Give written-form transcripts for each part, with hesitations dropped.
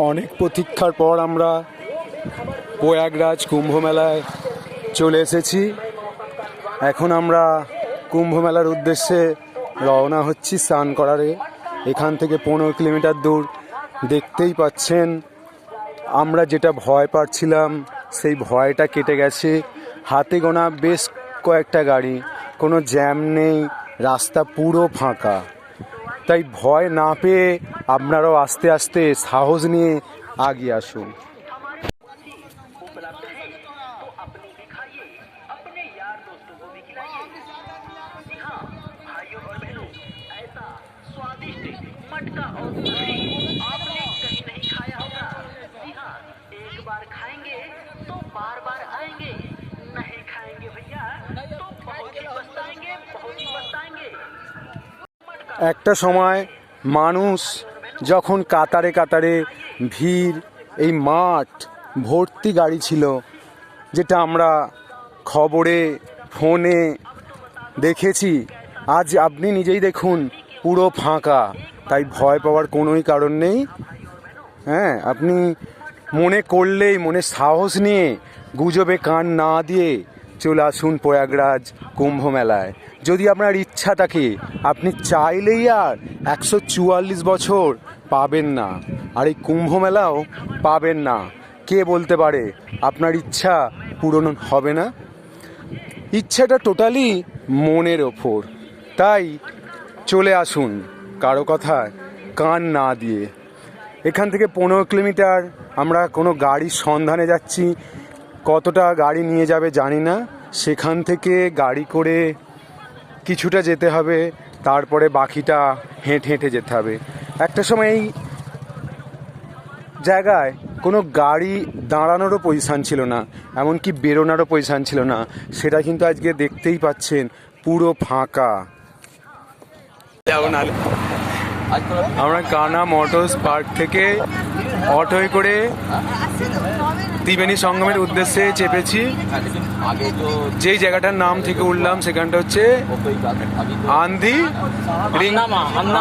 অনেক প্রতীক্ষার পর আমরা প্রয়াগরাজ কুম্ভ মেলায় চলে এসেছি। এখন আমরা কুম্ভ মেলার উদ্দেশ্যে রওনা হচ্ছি স্নান করারে। এখান থেকে 15 কিলোমিটার দূর। দেখতেই পাচ্ছেন আমরা যেটা ভয় পাচ্ছিলাম সেই ভয়টা কেটে গেছে। হাতে গোনা বেশ কয়েকটা গাড়ি, কোনো জ্যাম নেই, রাস্তা পুরো ফাঁকা। তাই ভয় না পেয়ে আপনারাও আস্তে আস্তে সাহস নিয়ে এগিয়ে আসুন। मटका और दही आपने कहीं नहीं खाया होगा। जी हाँ, एक बार खाएंगे तो बार बार आएंगे, नहीं खाएंगे भैया तो बहुत ही पछताएंगे, बहुत ही पछताएंगे। একটা সময় মানুষ যখন কাতারে কাতারে ভিড়, এই মাঠ ভর্তি গাড়ি ছিল, যেটা আমরা খবরে ফোনে দেখেছি। আজ আপনি নিজেই দেখুন পুরো ফাঁকা। তাই ভয় পাওয়ার কোনোই কারণ নেই। হ্যাঁ, আপনি মনে করলেই, মনে সাহস নিয়ে, গুজবে কান না দিয়ে চলে আসুন প্রয়াগরাজ কুম্ভ মেলায়। যদি আপনার ইচ্ছা থাকে, আপনি চাইলেই আর 144 বছর পাবেন না, আর এই কুম্ভ মেলাও পাবেন না। কে বলতে পারে আপনার ইচ্ছা পূরণ হবে না? ইচ্ছাটা টোটালি মনের ওপর। তাই চলে আসুন কারো কথায় কান না দিয়ে। এখান থেকে 15 কিলোমিটার আমরা কোনো গাড়ির সন্ধানে যাচ্ছি। কতটা গাড়ি নিয়ে যাবে জানি না। সেখান থেকে গাড়ি করে কিছুটা যেতে হবে, তারপরে বাকিটা হেঁটে হেঁটে যেতে হবে। একটা সময় এই জায়গায় কোনো গাড়ি দাঁড়ানোরও পজিশান ছিল না, এমনকি বেরোনারও পজিশান ছিল না। সেটা কিন্তু আজকে দেখতেই পাচ্ছেন পুরো ফাঁকা। আমরা কানা মোটরস পার্ক থেকে অটোয় করে ত্রিবেণী সঙ্গমের উদ্দেশ্যে চেপেছি। যেই জায়গাটার নাম থেকে উঠলাম সেখানটা হচ্ছে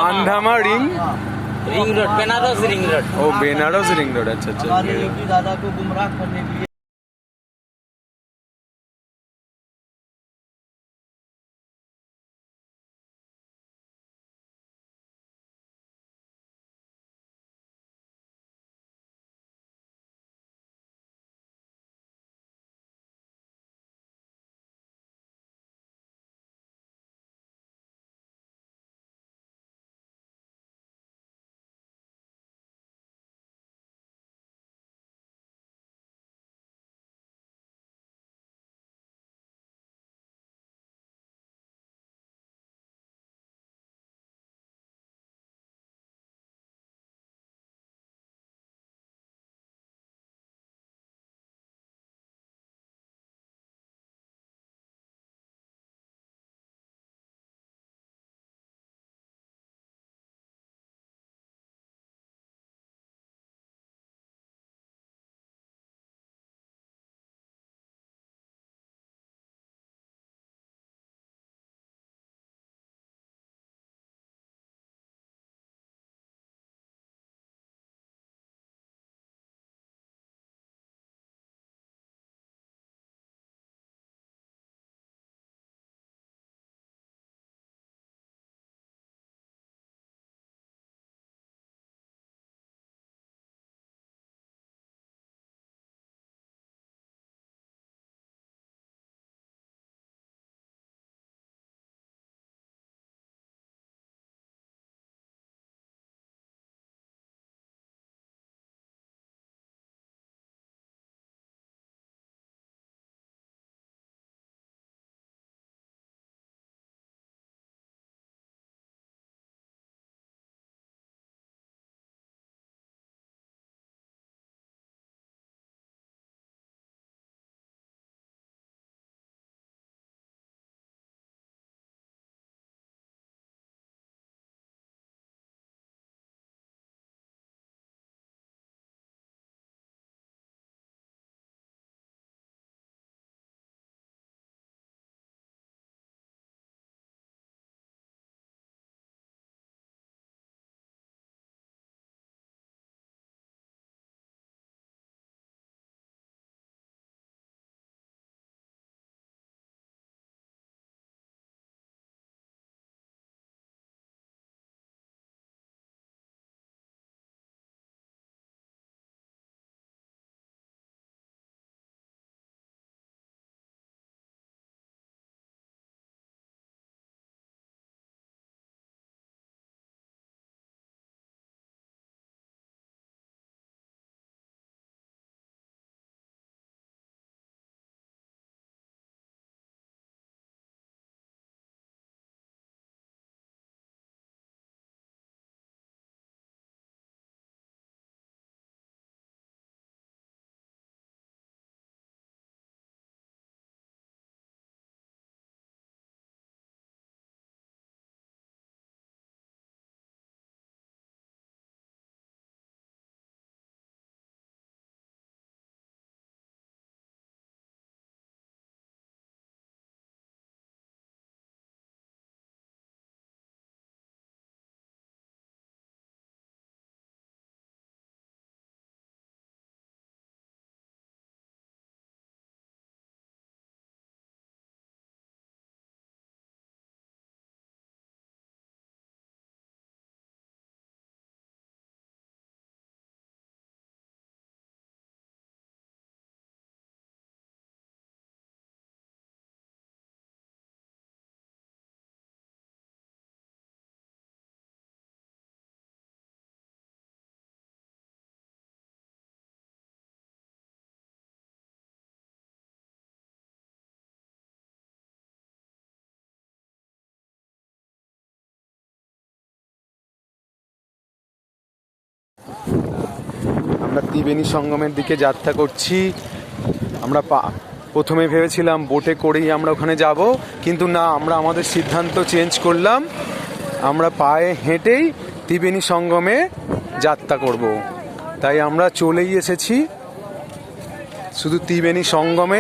আন্ধামা ring road, Benaras ring road. ও বেনারস রিং রোড। আচ্ছা আচ্ছা। दादा को गुमराह करने के लिए আমরা ত্রিবেণী সঙ্গমের দিকে যাত্রা করছি। আমরা প্রথমে ভেবেছিলাম বোটে করেই আমরা ওখানে যাব, কিন্তু না, আমরা আমাদের সিদ্ধান্ত চেঞ্জ করলাম। আমরা পায়ে হেঁটেই ত্রিবেণী সঙ্গমে যাত্রা করব। তাই আমরা চলেই এসেছি শুধু ত্রিবেণী সঙ্গমে।